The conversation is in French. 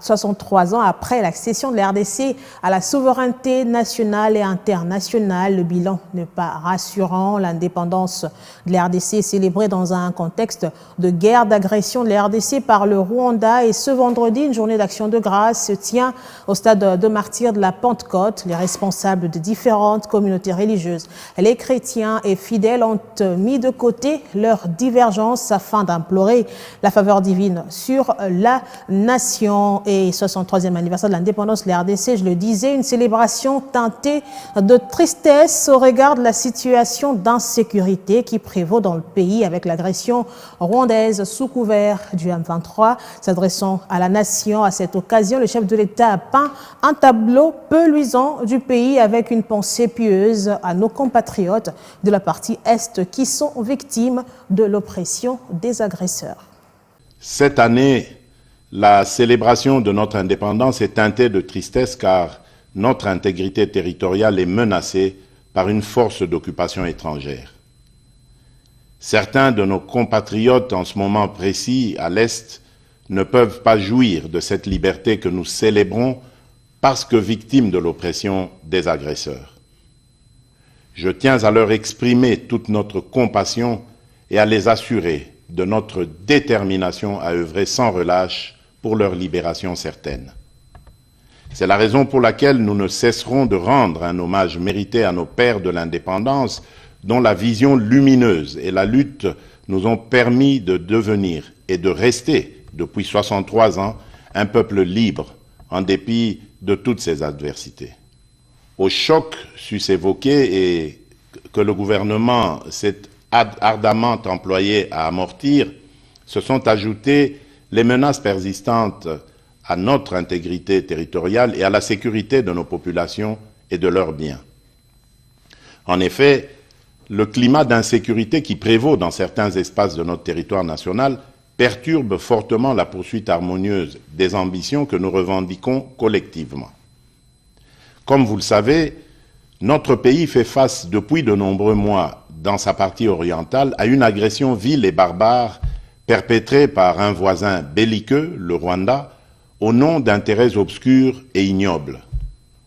63 ans après l'accession de la RDC à la souveraineté nationale et internationale, le bilan n'est pas rassurant. L'indépendance de la RDC est célébrée dans un contexte de guerre d'agression de la RDC par le Rwanda. Et ce vendredi, une journée d'action de grâce se tient au stade de martyrs de la Pentecôte. Les responsables de différentes communautés religieuses, les chrétiens et fidèles, ont mis de côté leurs divergences afin d'implorer la faveur divine sur la nation. Et 63e anniversaire de l'indépendance de la RDC, je le disais, une célébration teintée de tristesse au regard de la situation d'insécurité qui prévaut dans le pays avec l'agression rwandaise sous couvert du M23. S'adressant à la nation à cette occasion, le chef de l'État a peint un tableau peu luisant du pays avec une pensée pieuse à nos compatriotes de la partie Est qui sont victimes de l'oppression des agresseurs. Cette année, la célébration de notre indépendance est teintée de tristesse car notre intégrité territoriale est menacée par une force d'occupation étrangère. Certains de nos compatriotes en ce moment précis à l'Est ne peuvent pas jouir de cette liberté que nous célébrons parce que victimes de l'oppression des agresseurs. Je tiens à leur exprimer toute notre compassion et à les assurer de notre détermination à œuvrer sans relâche pour leur libération certaine. C'est la raison pour laquelle nous ne cesserons de rendre un hommage mérité à nos pères de l'indépendance dont la vision lumineuse et la lutte nous ont permis de devenir et de rester depuis 63 ans un peuple libre en dépit de toutes ces adversités. Au choc sus évoqué et que le gouvernement s'est ardemment employé à amortir, se sont ajoutées les menaces persistantes à notre intégrité territoriale et à la sécurité de nos populations et de leurs biens. En effet, le climat d'insécurité qui prévaut dans certains espaces de notre territoire national perturbe fortement la poursuite harmonieuse des ambitions que nous revendiquons collectivement. Comme vous le savez, notre pays fait face depuis de nombreux mois dans sa partie orientale à une agression vile et barbare perpétrée par un voisin belliqueux, le Rwanda, au nom d'intérêts obscurs et ignobles.